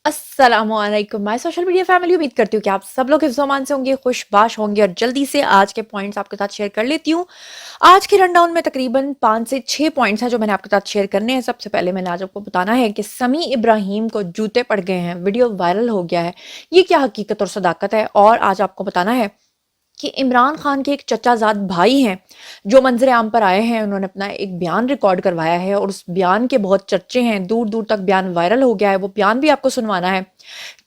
अस्सलाम वालेकुम my social media family. उम्मीद करती हूँ कि आप सब लोग हिफ्ज़ अमान से होंगे, खुशबाश होंगे और जल्दी से आज के पॉइंट्स आपके साथ शेयर कर लेती हूँ। आज के रनडाउन में तकरीबन 5 से 6 पॉइंट्स हैं जो मैंने आपके साथ शेयर करने हैं। सबसे पहले मैंने आज आपको बताना है कि समी इब्राहिम को जूते पड़ गए हैं, वीडियो वायरल हो गया है। ये क्या हकीकत और सदाकत है। और आज आपको बताना है कि इमरान खान के एक चचाजाद भाई हैं जो मंजर आम पर आए हैं। उन्होंने अपना एक बयान रिकॉर्ड करवाया है और उस बयान के बहुत चर्चे हैं, दूर दूर तक बयान वायरल हो गया है। वो बयान भी आपको सुनवाना है।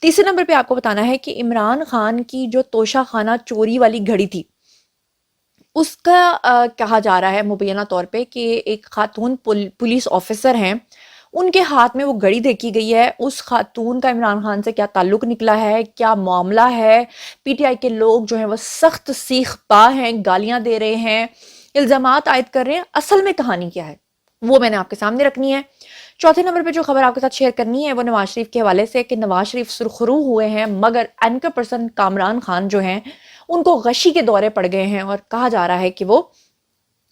तीसरे नंबर पे आपको बताना है कि इमरान खान की जो तोशा खाना चोरी वाली घड़ी थी उसका कहा जा रहा है मुबैना तौर पे कि एक खातून पुलिस ऑफिसर हैं, उनके हाथ में वो घड़ी देखी गई है। उस खातून का इमरान खान से क्या ताल्लुक निकला है, क्या मामला है। पीटीआई के लोग जो हैं वो सख्त सीख पा हैं, गालियां दे रहे हैं, इल्जामात आयद कर रहे हैं। असल में कहानी क्या है वो मैंने आपके सामने रखनी है। चौथे नंबर पे जो खबर आपके साथ शेयर करनी है वो नवाज शरीफ के हवाले से कि नवाज शरीफ सुरखरू हुए हैं, मगर एंकर पर्सन कामरान खान जो हैं उनको गशी के दौरे पड़ गए हैं और कहा जा रहा है कि वो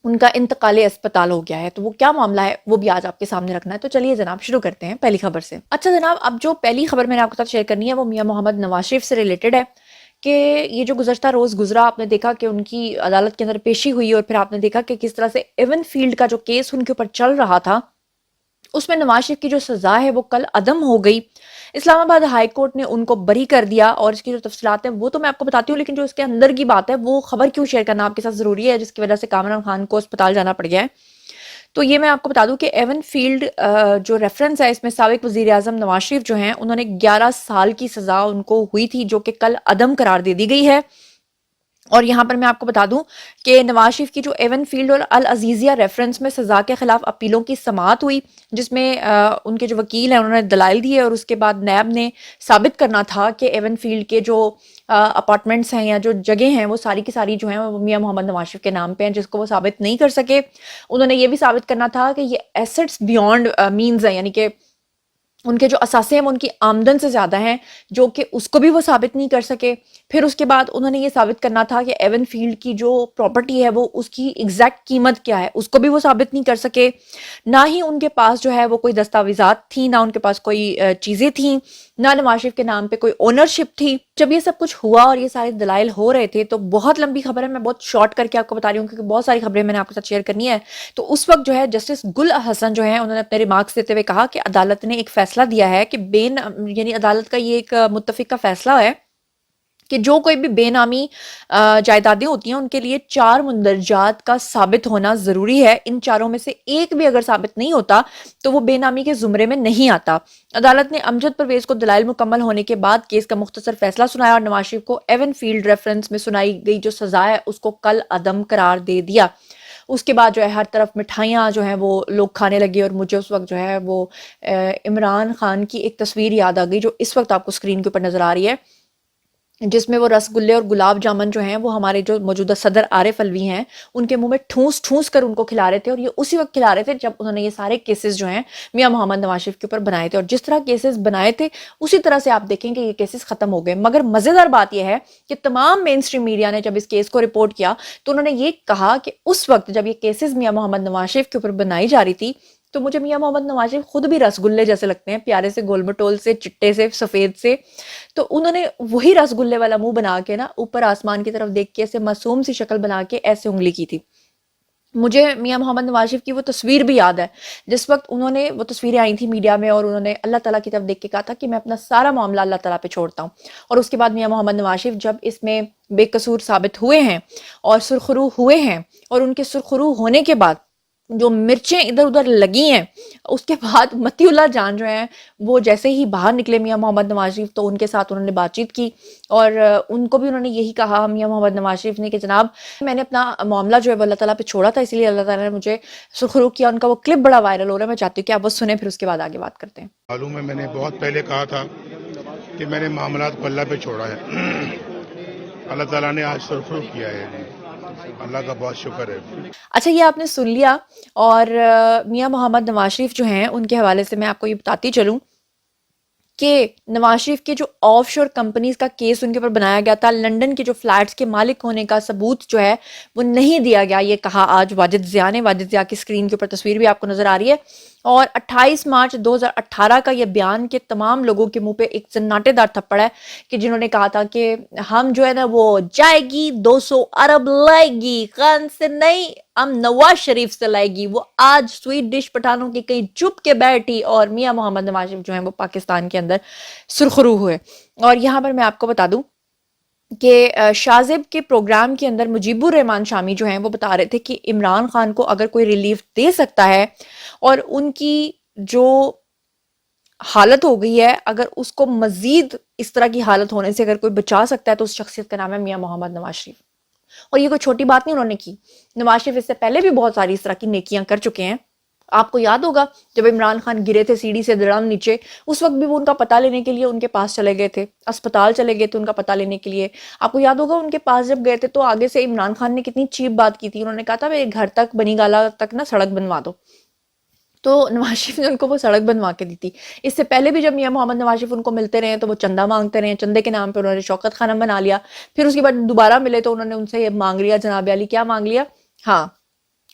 उनका इंतकाल अस्पताल हो गया है। तो वो क्या मामला है वो भी आज आपके सामने रखना है। तो चलिए जनाब शुरू करते हैं पहली खबर से। अच्छा जनाब, अब जो पहली खबर मैंने आपके साथ शेयर करनी है वो मियां मोहम्मद नवाज शरीफ से रिलेटेड है कि ये जो गुज़श्ता रोज़ गुजरा, आपने देखा कि उनकी अदालत के अंदर पेशी हुई और फिर आपने देखा कि किस तरह से एवन फील्ड का जो केस उनके ऊपर चल रहा था उसमें नवाज शरीफ की जो सजा है वो कल अदम हो गई। इस्लामाबाद हाई कोर्ट ने उनको बरी कर दिया और इसकी जो तफसीलात हैं वो तो मैं आपको बताती हूँ, लेकिन जो इसके अंदर की बात है वो खबर क्यों शेयर करना आपके साथ ज़रूरी है जिसकी वजह से कामरान खान को अस्पताल जाना पड़ गया है। तो ये मैं आपको बता दूं कि एवन फील्ड जो रेफरेंस है इसमें साबिक वजीर आजम नवाज शरीफ जो हैं उन्होंने 11 साल की सजा उनको हुई थी जो कि कल अदम करार दे दी गई है। और यहाँ पर मैं आपको बता दूं कि नवाज शरीफ की जो एवन फील्ड और अल अजीजिया रेफरेंस में सजा के खिलाफ अपीलों की समाअत हुई जिसमें उनके जो वकील हैं उन्होंने दलाइल दिए और उसके बाद नैब ने साबित करना था कि एवन फील्ड के जो अपार्टमेंट्स हैं या जो जगह हैं वो सारी की सारी जो हैं वो मियां मोहम्मद नवाज शरीफ के नाम पे हैं, जिसको वो साबित नहीं कर सके। उन्होंने ये भी साबित करना था कि ये एसेट्स बियॉन्ड मीन्स है, यानी कि उनके जो असासे हैं वो उनकी आमदन से ज़्यादा हैं, जो कि उसको भी वो साबित नहीं कर सके। फिर उसके बाद उन्होंने ये साबित करना था कि एवन फील्ड की जो प्रॉपर्टी है वो उसकी एग्जैक्ट कीमत क्या है, उसको भी वो साबित नहीं कर सके। ना ही उनके पास जो है वो कोई दस्तावेजात थी, ना उनके पास कोई चीज़ें थी, ना नवाज शरीफ के नाम पे कोई ओनरशिप थी। जब ये सब कुछ हुआ और ये सारे दलाइल हो रहे थे तो बहुत लंबी खबर है, मैं बहुत शॉर्ट करके आपको बता रही हूँ क्योंकि बहुत सारी खबरें मैंने आपके साथ शेयर करनी है। तो उस वक्त जो है जस्टिस गुल हसन जो है उन्होंने अपने रिमार्क्स देते हुए कहा कि अदालत ने एक फैसला दिया है कि यानी अदालत का ये एक मुत्तफिक का फैसला है कि जो कोई भी बेनामी जायदादें होती हैं उनके लिए 4 मुंदरजात का साबित होना ज़रूरी है। इन चारों में से एक भी अगर साबित नहीं होता तो वो बेनामी के ज़ुमरे में नहीं आता। अदालत ने अमजद परवेज को दलाइल मुकम्मल होने के बाद केस का मुख्तसर फैसला सुनाया और नवाज शरीफ को एवन फील्ड रेफरेंस में सुनाई गई जो सजा है उसको कल अदम करार दे दिया। उसके बाद जो है हर तरफ मिठाइयाँ जो हैं वो लोग खाने लगे और मुझे उस वक्त जो है वो इमरान खान की एक तस्वीर याद आ गई जो इस वक्त आपको स्क्रीन के ऊपर नज़र आ रही है, जिसमें वो रसगुल्ले और गुलाब जामुन जो हैं वो हमारे जो मौजूदा सदर आरिफ अलवी हैं उनके मुंह में ठूस ठूस कर उनको खिला रहे थे। और ये उसी वक्त खिला रहे थे जब उन्होंने ये सारे केसेस जो हैं मियां मोहम्मद नवाज शरीफ के ऊपर बनाए थे। और जिस तरह केसेस बनाए थे उसी तरह से आप देखेंगे ये केसेस खत्म हो गए। मगर मजेदार बात यह है कि तमाम मेन स्ट्रीम मीडिया ने जब इस केस को रिपोर्ट किया तो उन्होंने ये कहा कि उस वक्त जब ये केसेस मियां मोहम्मद नवाज शरीफ के ऊपर बनाई जा रही थी तो मुझे मियां मोहम्मद नवाज शरीफ खुद भी रसगुल्ले जैसे लगते हैं, प्यारे से गोल मटोल से, चिट्टे से, सफेद से। तो उन्होंने वही रसगुल्ले वाला मुंह बना के ना ऊपर आसमान की तरफ देख के ऐसे मासूम सी शक्ल बना के ऐसे उंगली की थी। मुझे मियां मोहम्मद नवाज शरीफ की वो तस्वीर भी याद है जिस वक्त उन्होंने वो तस्वीरें आई थी मीडिया में और उन्होंने अल्लाह ताला की तरफ देख के कहा था कि मैं अपना सारा मामला अल्लाह ताला पे छोड़ता हूँ। और उसके बाद मियां मोहम्मद नवाज शरीफ जब इसमें बेकसूर साबित हुए हैं और सुरखरू हुए हैं और उनके सुरखरू होने के बाद जो मिर्चें इधर उधर लगी हैं उसके बाद मतीउल्लाह जान जो है वो जैसे ही बाहर निकले मियां मोहम्मद नवाज शरीफ तो उनके साथ उन्होंने बातचीत की और उनको भी उन्होंने यही कहा मियां मोहम्मद नवाज शरीफ ने कि जनाब मैंने अपना मामला जो है वो अल्लाह ताला पे छोड़ा था, इसीलिए अल्लाह ताला ने मुझे सुरखरू किया। उनका वो क्लिप बड़ा वायरल हो रहा है, मैं चाहती हूँ कि आप वो सुने फिर उसके बाद आगे बात करते हैं। मालूम है, मैंने बहुत पहले कहा था कि मैंने मामला को अल्लाह पे छोड़ा है। अल्लाह ताला ने आज सुरखरू किया है जी, अल्लाह का बहुत शुक्र है। अच्छा, ये आपने सुन लिया। और मियां मोहम्मद नवाज शरीफ जो हैं उनके हवाले से मैं आपको ये बताती चलूँ कि नवाज शरीफ के जो ऑफशोर कंपनीज का केस उनके ऊपर बनाया गया था, लंदन के जो फ्लैट्स के मालिक होने का सबूत जो है वो नहीं दिया गया, ये कहा आज वाजिद ज़िया ने। वाजिद ज़िया की स्क्रीन के ऊपर तस्वीर भी आपको नजर आ रही है। اور 28 مارچ 2018 کا یہ بیان کہ تمام لوگوں کے منہ پہ ایک سناٹے دار تھپڑ ہے کہ جنہوں نے کہا تھا کہ ہم جو ہے نا وہ جائے گی 200 ارب لائے گی، خان سے نہیں ہم نواز شریف سے لائے گی، وہ آج سویٹ ڈش پٹھانوں کی کہیں چپ کے بیٹھی اور میاں محمد نواز شریف جو ہیں وہ پاکستان کے اندر سرخرو ہوئے۔ اور یہاں پر میں آپ کو بتا دوں کہ شاذب کے پروگرام کے اندر مجیب الرحمان شامی جو ہیں وہ بتا رہے تھے کہ عمران خان کو اگر کوئی ریلیف دے سکتا ہے اور ان کی جو حالت ہو گئی ہے اگر اس کو مزید اس طرح کی حالت ہونے سے اگر کوئی بچا سکتا ہے تو اس شخصیت کا نام ہے میاں محمد نواز شریف۔ اور یہ کوئی چھوٹی بات نہیں انہوں نے کی، نواز شریف اس سے پہلے بھی بہت ساری اس طرح کی نیکیاں کر چکے ہیں۔ آپ کو یاد ہوگا جب عمران خان گرے تھے سیڑھی سے دڑم نیچے، اس وقت بھی وہ ان کا پتہ لینے کے لیے ان کے پاس چلے گئے تھے، اسپتال چلے گئے تھے ان کا پتہ لینے کے لیے۔ آپ کو یاد ہوگا ان کے پاس جب گئے تھے تو آگے سے عمران خان نے کتنی چیپ بات کی تھی، انہوں نے کہا تھا میرے گھر تک بنی گالا تک نا سڑک بنوا دو، تو نواز شریف نے ان کو وہ سڑک بنوا کے دی تھی۔ اس سے پہلے بھی جب میاں محمد نواز شریف ان کو ملتے رہے تو وہ چندہ مانگتے رہے، چندے کے نام پہ انہوں نے شوکت خانم بنا لیا، پھر اس کے بعد دوبارہ ملے تو انہوں نے ان سے یہ مانگ لیا، جناب علی کیا مانگ لیا، ہاں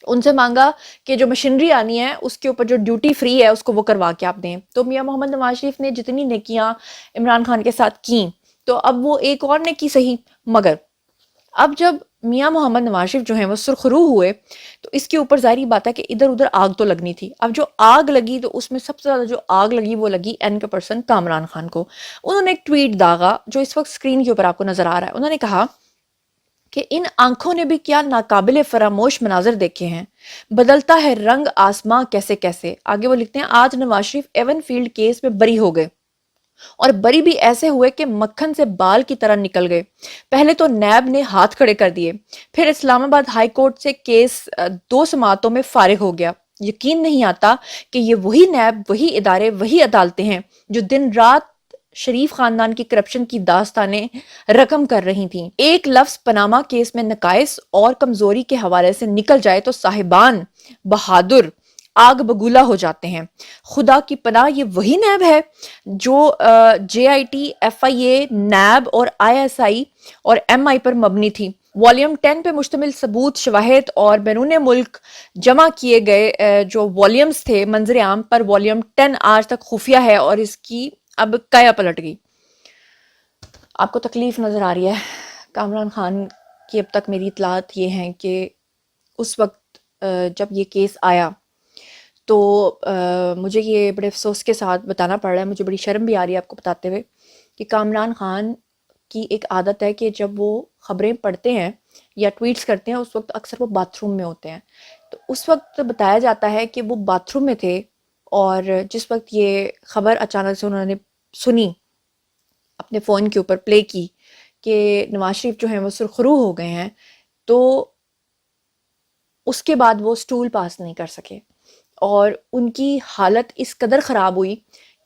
ان سے مانگا کہ جو مشینری آنی ہے اس کے اوپر جو ڈیوٹی فری ہے اس کو وہ کروا کے آپ دیں۔ تو میاں محمد نواز شریف نے جتنی نیکیاں عمران خان کے ساتھ کیں تو اب وہ ایک اور نیکی صحیح، مگر اب جب میاں محمد نواز شریف جو ہیں وہ سرخرو ہوئے تو اس کے اوپر ظاہری بات ہے کہ ادھر ادھر آگ تو لگنی تھی۔ اب جو آگ لگی تو اس میں سب سے زیادہ جو آگ لگی وہ لگی این کے پرسن کامران خان کو۔ انہوں نے ایک ٹویٹ داغا جو اس وقت اسکرین کے اوپر آپ کو نظر آ رہا ہے، انہوں نے کہا کہ ان آنکھوں نے بھی کیا ناقابل فراموش مناظر دیکھے ہیں، بدلتا ہے رنگ آسماں کیسے کیسے۔ آگے وہ لکھتے ہیں آج Nawaz Sharif even field case میں بری ہو گئے اور بری بھی ایسے ہوئے کہ مکھن سے بال کی طرح نکل گئے۔ پہلے تو نیب نے ہاتھ کھڑے کر دیے، پھر اسلام آباد ہائی کورٹ سے کیس 2 سماعتوں میں فارغ ہو گیا۔ یقین نہیں آتا کہ یہ وہی نیب، وہی ادارے، وہی عدالتیں ہیں جو دن رات شریف خاندان کی کرپشن کی داستانیں رقم کر رہی تھیں۔ ایک لفظ پاناما کیس میں نقائص اور کمزوری کے حوالے سے نکل جائے تو صاحبان بہادر آگ بگولا ہو جاتے ہیں۔ خدا کی پناہ یہ وہی نیب ہے جو J I T, F I A, NAB اور آئی ایس آئی اور ایم آئی پر مبنی تھی۔ والیوم 10 پہ مشتمل ثبوت، شواہد اور بیرون ملک جمع کیے گئے جو والیومز تھے منظر عام پر والیوم 10 آج تک خفیہ ہے اور اس کی اب کایا پلٹ گئی۔ آپ کو تکلیف نظر آ رہی ہے کامران خان کی؟ اب تک میری اطلاعات یہ ہیں کہ اس وقت جب یہ کیس آیا تو مجھے یہ بڑے افسوس کے ساتھ بتانا پڑ رہا ہے، مجھے بڑی شرم بھی آ رہی ہے آپ کو بتاتے ہوئے کہ کامران خان کی ایک عادت ہے کہ جب وہ خبریں پڑھتے ہیں یا ٹویٹس کرتے ہیں اس وقت اکثر وہ باتھ روم میں ہوتے ہیں۔ تو اس وقت بتایا جاتا ہے کہ وہ باتھ روم میں تھے اور جس وقت یہ خبر اچانک سے انہوں نے سنی، اپنے فون کے اوپر پلے کی کہ نواز شریف جو ہیں وہ سرخرو ہو گئے ہیں، تو اس کے بعد وہ سٹول پاس نہیں کر سکے اور ان کی حالت اس قدر خراب ہوئی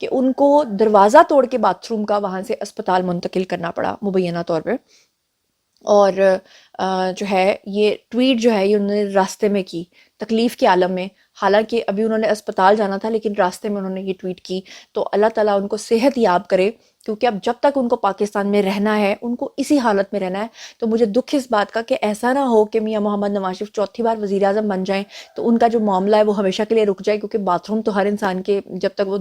کہ ان کو دروازہ توڑ کے باتھ روم کا وہاں سے اسپتال منتقل کرنا پڑا مبینہ طور پہ۔ اور جو ہے یہ ٹویٹ جو ہے یہ انہوں نے راستے میں کی، تکلیف کے عالم میں، حالانکہ ابھی انہوں نے اسپتال جانا تھا لیکن راستے میں انہوں نے یہ ٹویٹ کی۔ تو اللہ تعالیٰ ان کو صحت یاب کرے، کیونکہ اب جب تک ان کو پاکستان میں رہنا ہے ان کو اسی حالت میں رہنا ہے۔ تو مجھے دکھ اس بات کا کہ ایسا نہ ہو کہ میاں محمد نواز شریف چوتھی بار وزیر اعظم بن جائیں تو ان کا جو معاملہ ہے وہ ہمیشہ کے لیے رک جائے، کیونکہ باتھ روم تو ہر انسان کے جب تک وہ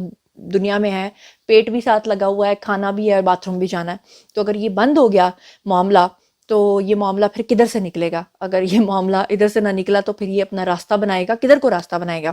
دنیا میں ہے، پیٹ بھی ساتھ لگا ہوا ہے، کھانا بھی ہے اور باتھ روم بھی جانا ہے۔ تو اگر یہ بند ہو گیا معاملہ تو یہ معاملہ پھر کدھر سے نکلے گا؟ اگر یہ معاملہ ادھر سے نہ نکلا تو پھر یہ اپنا راستہ بنائے گا، کدھر کو راستہ بنائے گا؟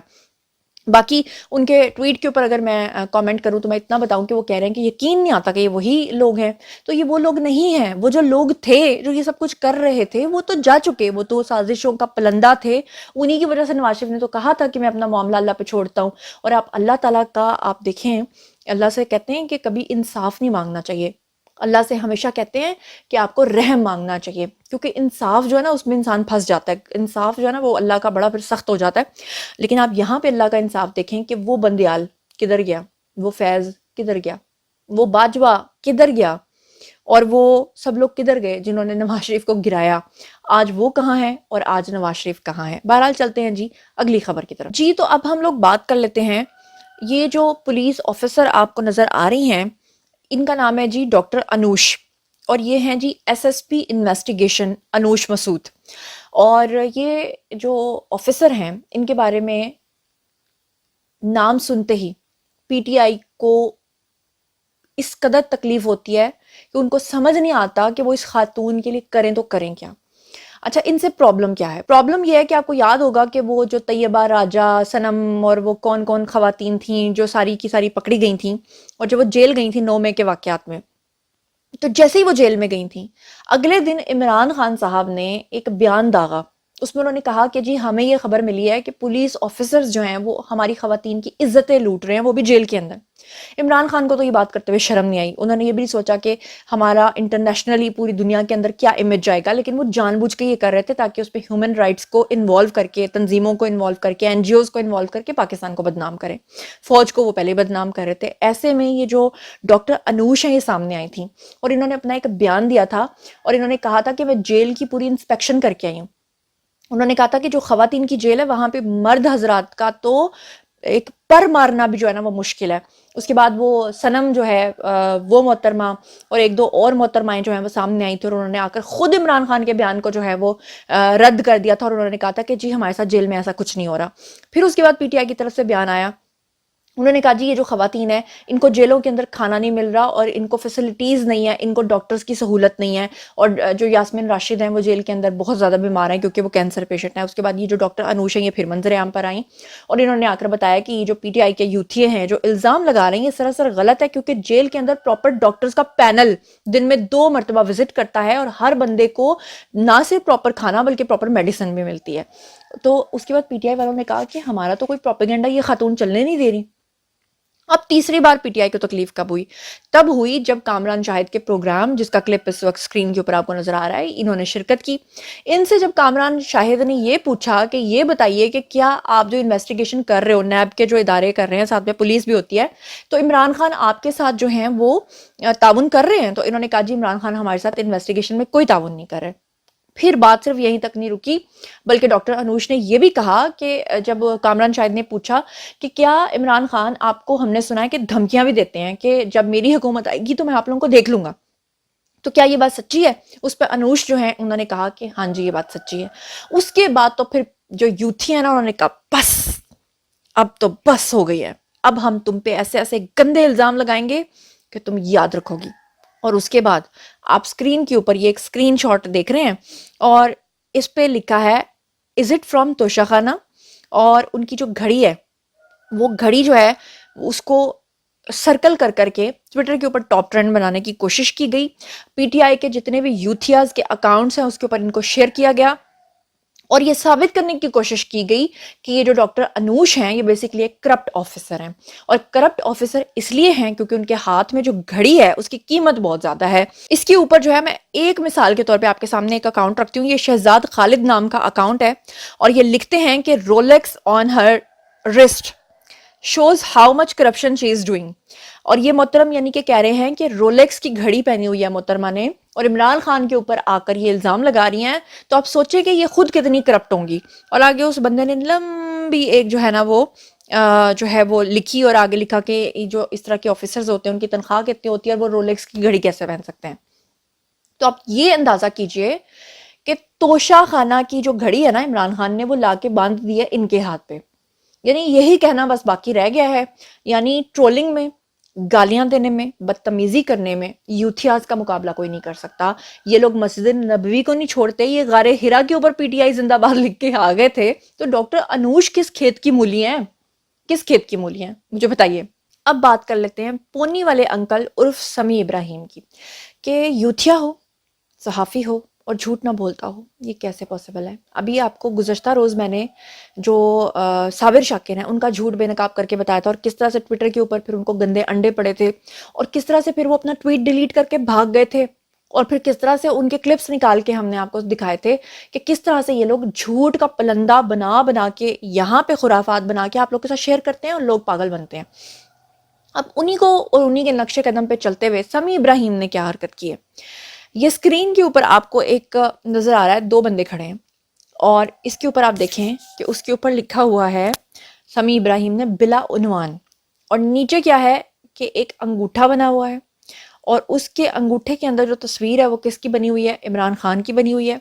باقی ان کے ٹویٹ کے اوپر اگر میں کامنٹ کروں تو میں اتنا بتاؤں کہ وہ کہہ رہے ہیں کہ یقین نہیں آتا کہ یہ وہی لوگ ہیں۔ تو یہ وہ لوگ نہیں ہیں، وہ جو لوگ تھے جو یہ سب کچھ کر رہے تھے وہ تو جا چکے، وہ تو سازشوں کا پلندہ تھے۔ انہی کی وجہ سے نواز شریف نے تو کہا تھا کہ میں اپنا معاملہ اللہ پہ چھوڑتا ہوں۔ اور آپ اللہ تعالیٰ کا آپ دیکھیں، اللہ سے کہتے ہیں کہ کبھی انصاف نہیں مانگنا چاہیے، اللہ سے ہمیشہ کہتے ہیں کہ آپ کو رحم مانگنا چاہیے، کیونکہ انصاف جو ہے نا اس میں انسان پھنس جاتا ہے، انصاف جو ہے نا وہ اللہ کا بڑا پھر سخت ہو جاتا ہے۔ لیکن آپ یہاں پہ اللہ کا انصاف دیکھیں کہ وہ بندیال کدھر گیا، وہ فیض کدھر گیا، وہ باجوہ کدھر گیا، اور وہ سب لوگ کدھر گئے جنہوں نے نواز شریف کو گرایا؟ آج وہ کہاں ہیں اور آج نواز شریف کہاں ہے؟ بہرحال چلتے ہیں جی اگلی خبر کی طرف۔ جی تو اب ہم لوگ بات کر لیتے ہیں، یہ جو پولیس آفیسر آپ کو نظر آ رہی ہیں ان کا نام ہے جی ڈاکٹر انوش، اور یہ ہیں جی S S P investigation Anoosh مسعود۔ اور یہ جو آفیسر ہیں ان کے بارے میں नाम सुनते ही पीटीआई को इस कदर तकलीफ होती है कि उनको समझ नहीं आता कि वो इस खातून के लिए करें तो करें क्या। अच्छा, इनसे प्रॉब्लम क्या है? प्रॉब्लम ये है कि आपको याद होगा कि वो जो तैयबा, राजा, सनम और वो कौन कौन खवातीन थी जो सारी की सारी पकड़ी गई थी और जो वो जेल गई थी 9 मई के वाकयात में, तो जैसे ही वो जेल में गई थी, अगले दिन इमरान खान साहब ने एक बयान दागा। उसमें उन्होंने कहा कि जी हमें ये खबर मिली है कि पुलिस ऑफिसर्स जो हैं वो हमारी खवातीन की इज्जतें लूट रहे हैं, वो भी जेल के अंदर। इमरान खान को तो ये बात करते हुए शर्म नहीं आई। उन्होंने ये भी नहीं सोचा कि हमारा इंटरनेशनली पूरी दुनिया के अंदर क्या इमेज जाएगा, लेकिन वो जानबूझ के ये कर रहे थे ताकि उस पर ह्यूमन राइट्स को इन्वॉल्व करके, तंजीमों को इन्वॉल्व करके, एनजीओज को इन्वॉल्व करके पाकिस्तान को बदनाम करें। फौज को वो पहले बदनाम कर रहे थे। ऐसे में ये जो डॉक्टर अनूश हैं ये सामने आई थी और इन्होंने अपना एक बयान दिया था और इन्होंने कहा था कि मैं जेल की पूरी इंस्पेक्शन करके आई हूँ। उन्होंने कहा था कि जो खवातीन की जेल है वहां पे मर्द हजरात का तो एक पर मारना भी जो है ना वो मुश्किल है। उसके बाद वो सनम जो है वो मोहतरमा और एक दो और मोहतरमाएं जो हैं वो सामने आई थी और उन्होंने आकर खुद इमरान खान के बयान को जो है वो रद्द कर दिया था और उन्होंने कहा था कि जी हमारे साथ जेल में ऐसा कुछ नहीं हो रहा। फिर उसके बाद पीटीआई की तरफ से बयान आया। उन्होंने कहा जी ये जो खवातीन है इनको जेलों के अंदर खाना नहीं मिल रहा और इनको फैसिलिटीज़ नहीं है, इनको डॉक्टर्स की सहूलत नहीं है। और जो यास्मीन राशिद हैं वो जेल के अंदर बहुत ज़्यादा बीमार हैं क्योंकि वो कैंसर पेशेंट है। उसके बाद ये जो डॉक्टर अनूश हैं ये फिर मंजर आम पर आई और इन्होंने आकर बताया कि ये जो पीटीआई के यूथिये हैं जो इल्ज़ाम लगा रहे हैं ये सरासर गलत है, क्योंकि जेल के अंदर प्रॉपर डॉक्टर्स का पैनल दिन में 2 मरतबा विजिट करता है और हर बंदे को ना सिर्फ प्रॉपर खाना बल्कि प्रॉपर मेडिसिन भी मिलती है। तो उसके बाद पीटीआई वालों ने कहा कि हमारा तो कोई प्रोपेगेंडा ये खातून चलने नहीं दे रही। अब तीसरी बार पीटीआई को तकलीफ कब हुई? तब हुई जब कामरान शाहिद के प्रोग्राम, जिसका क्लिप इस वक्त स्क्रीन के ऊपर आपको नजर आ रहा है, इन्होंने शिरकत की। इनसे जब कामरान शाहिद ने ये पूछा कि ये बताइए कि क्या आप जो इन्वेस्टिगेशन कर रहे हो, नैब के जो इदारे कर रहे हैं, साथ में पुलिस भी होती है, तो इमरान खान आपके साथ जो हैं वो ताउन कर रहे हैं? तो इन्होंने कहा जी इमरान खान हमारे साथ इन्वेस्टिगेशन में कोई ताउन नहीं कर रहे। फिर बात सिर्फ यहीं तक नहीं रुकी, बल्कि डॉक्टर अनूश ने यह भी कहा कि जब कामरान शाहिद ने पूछा कि क्या इमरान खान, आपको हमने सुना है कि धमकियां भी देते हैं कि जब मेरी हुकूमत आएगी तो मैं आप लोगों को देख लूंगा, तो क्या ये बात सच्ची है? उस पर अनूश जो है उन्होंने कहा कि हाँ जी ये बात सच्ची है। उसके बाद तो फिर जो यूथी है ना उन्होंने कहा बस, अब तो बस हो गई है, अब हम तुम पे ऐसे ऐसे गंदे इल्जाम लगाएंगे कि तुम याद रखोगी। और उसके बाद आप स्क्रीन के ऊपर ये एक स्क्रीनशॉट देख रहे हैं और इस पे लिखा है इज इट फ्रॉम तोशा खाना, और उनकी जो घड़ी है वो घड़ी जो है उसको सर्कल कर करके ट्विटर के ऊपर टॉप ट्रेंड बनाने की कोशिश की गई। पीटीआई के जितने भी यूथियाज के अकाउंट्स हैं उसके ऊपर इनको शेयर किया गया और ये साबित करने की कोशिश की गई कि ये जो डॉक्टर अनूश हैं ये बेसिकली एक करप्ट ऑफिसर हैं। और करप्ट ऑफिसर इसलिए हैं क्योंकि उनके हाथ में जो घड़ी है उसकी कीमत बहुत ज्यादा है। इसके ऊपर जो है मैं एक मिसाल के तौर पे आपके सामने एक अकाउंट रखती हूँ। ये शहजाद खालिद नाम का अकाउंट है और ये लिखते हैं कि Rolex on her wrist shows how much corruption she is doing. और ये मोहतरम यानी कि कह रहे हैं कि रोलेक्स की घड़ी पहनी हुई है मोहतरमा ने और इमरान खान के ऊपर आकर ये इल्जाम लगा रही हैं, तो आप सोचे कि ये खुद कितनी करप्ट होंगी। और आगे उस बंदे ने लंबी एक जो है ना वो जो है वो लिखी और आगे लिखा कि जो इस तरह के ऑफिसर्स होते हैं उनकी तनख्वाह कितनी होती है और वो रोलेक्स की घड़ी कैसे पहन सकते हैं। तो आप ये अंदाजा कीजिए कि तोशा खाना की जो घड़ी है ना इमरान खान ने वो ला के बांध दी है इनके हाथ पे। यानी यही कहना बस बाकी रह गया है, यानी ट्रोलिंग में, गालियां देने में, बदतमीजी करने में यूथियाज का मुकाबला कोई नहीं कर सकता। ये लोग मस्जिद नबवी को नहीं छोड़ते, ये गारे हिरा के ऊपर पीटीआई जिंदाबाद लिख के आ गए थे। तो डॉक्टर अनूश किस खेत की मूली हैं? किस खेत की मूली हैं मुझे बताइए। अब बात कर लेते हैं पोनी वाले अंकल उर्फ समी इब्राहिम की, कि यूथिया हो, सहाफ़ी हो और झूठ ना बोलता हो, ये कैसे पॉसिबल है? अभी आपको गुज़श्ता रोज़ मैंने जो साबिर शाकिर हैं उनका झूठ बेनकाब करके बताया था और किस तरह से ट्विटर के ऊपर फिर उनको गंदे अंडे पड़े थे और किस तरह से फिर वो अपना ट्वीट डिलीट करके भाग गए थे और फिर किस तरह से उनके क्लिप्स निकाल के हमने आपको दिखाए थे कि किस तरह से ये लोग झूठ का पलंदा बना बना के यहाँ पे खुराफात बना के आप लोग के साथ शेयर करते हैं और लोग पागल बनते हैं। अब उन्हीं को और उन्हीं के नक्शे कदम पे चलते हुए समी इब्राहिम ने क्या हरकत की है, ये स्क्रीन के ऊपर आपको एक नजर आ रहा है, 2 बंदे खड़े हैं और इसके ऊपर आप देखें कि उसके ऊपर लिखा हुआ है समी इब्राहिम ने बिला उन्वान, और नीचे क्या है कि एक अंगूठा बना हुआ है और उसके अंगूठे के अंदर जो तस्वीर है वो किसकी बनी हुई है? इमरान खान की बनी हुई है।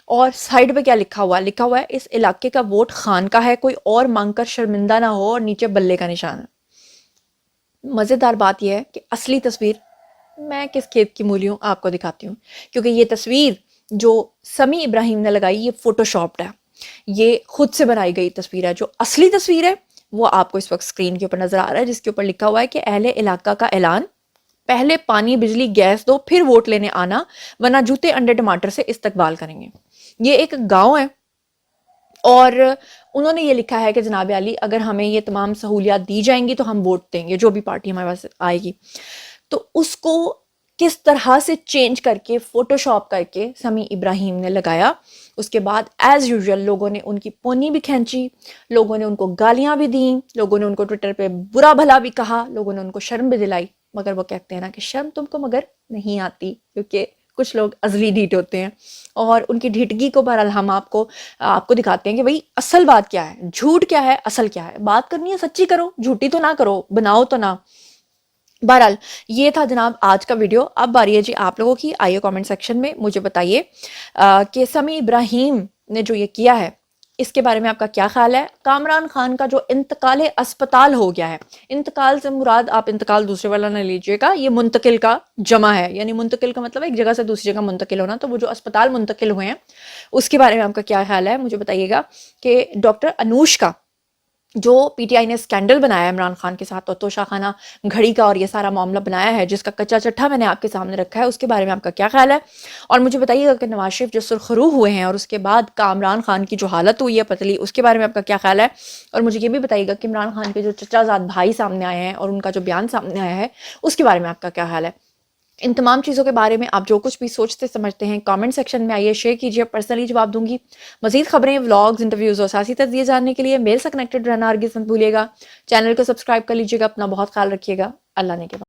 اور سائڈ پہ کیا لکھا ہوا ہے اس علاقے کا ووٹ خان کا ہے, کوئی اور مانگ کر شرمندہ نہ ہو, اور نیچے بلے کا نشان ہے. مزیدار بات یہ ہے کہ اصلی تصویر میں کس کھیت کی مولی ہوں آپ کو دکھاتی ہوں, کیونکہ یہ تصویر جو سمیع ابراہیم نے لگائی یہ فوٹو شاپڈ ہے, یہ خود سے بنائی گئی تصویر ہے. جو اصلی تصویر ہے وہ آپ کو اس وقت اسکرین کے اوپر نظر آ رہا ہے, جس کے اوپر لکھا ہوا ہے کہ اہل علاقہ کا اعلان, پہلے پانی بجلی گیس دو پھر ووٹ لینے آنا, ورنہ جوتے انڈے ٹماٹر سے استقبال کریں گے. یہ ایک گاؤں ہے اور انہوں نے یہ لکھا ہے کہ جناب عالی اگر ہمیں یہ تمام سہولیات دی جائیں گی تو ہم ووٹ دیں گے, جو بھی پارٹی ہمارے پاس آئے گی. تو اس کو کس طرح سے چینج کر کے فوٹو شاپ کر کے سمیع ابراہیم نے لگایا. اس کے بعد ایز یوزول لوگوں نے ان کی پونی بھی کھینچی, لوگوں نے ان کو گالیاں بھی دیں, لوگوں نے ان کو ٹویٹر پہ برا بھلا بھی کہا, لوگوں نے ان کو شرم بھی دلائی. مگر وہ کہتے ہیں نا کہ شرم تم کو مگر نہیں آتی, کیونکہ کچھ لوگ ازلی ڈھیٹ ہوتے ہیں, اور ان کی ڈھیٹگی کو بہرحال ہم آپ کو دکھاتے ہیں کہ بھئی اصل بات کیا ہے, جھوٹ کیا ہے, اصل کیا ہے. بات کرنی ہے سچی کرو, جھوٹی تو نہ کرو, بناؤ تو نہ. بہرحال یہ تھا جناب آج کا ویڈیو. اب باری ہے جی آپ لوگوں کی, آئیے کامنٹ سیکشن میں مجھے بتائیے کہ سمیع ابراہیم نے جو یہ کیا ہے اس کے بارے میں آپ کا کیا خیال ہے. کامران خان کا جو انتقال اسپتال ہو گیا ہے, انتقال سے مراد آپ انتقال دوسرے والا نہ لیجئے گا, یہ منتقل کا جمع ہے, یعنی منتقل کا مطلب ایک جگہ سے دوسری جگہ منتقل ہونا. تو وہ جو اسپتال منتقل ہوئے ہیں اس کے بارے میں آپ کا کیا خیال ہے مجھے بتائیے گا. کہ ڈاکٹر انوش کا جو پی ٹی آئی نے اسکینڈل بنایا ہے عمران خان کے ساتھ, اور توشہ خانہ گھڑی کا اور یہ سارا معاملہ بنایا ہے جس کا کچا چٹھا میں نے آپ کے سامنے رکھا ہے, اس کے بارے میں آپ کا کیا خیال ہے. اور مجھے بتائیے گا کہ نواز شریف جو سرخرو ہوئے ہیں اور اس کے بعد کامران خان کی جو حالت ہوئی ہے پتلی, اس کے بارے میں آپ کا کیا خیال ہے. اور مجھے یہ بھی بتائیے گا کہ عمران خان کے جو چچا زاد بھائی سامنے آئے ہیں اور ان کا جو بیان سامنے آیا ہے اس کے بارے میں آپ کا کیا خیال ہے. ان تمام چیزوں کے بارے میں آپ جو کچھ بھی سوچتے سمجھتے ہیں کامنٹ سیکشن میں آئیے, شیئر کیجیے, پرسنلی جواب دوں گی. مزید خبریں, ولاگز, انٹرویوز اور سیاسی تجزیے جاننے کے لیے میل سے کنیکٹڈ رہنا ہرگز مت بھولیے گا. چینل کو سبسکرائب کر لیجیے گا. اپنا بہت خیال رکھیے گا. اللہ نے کے بعد.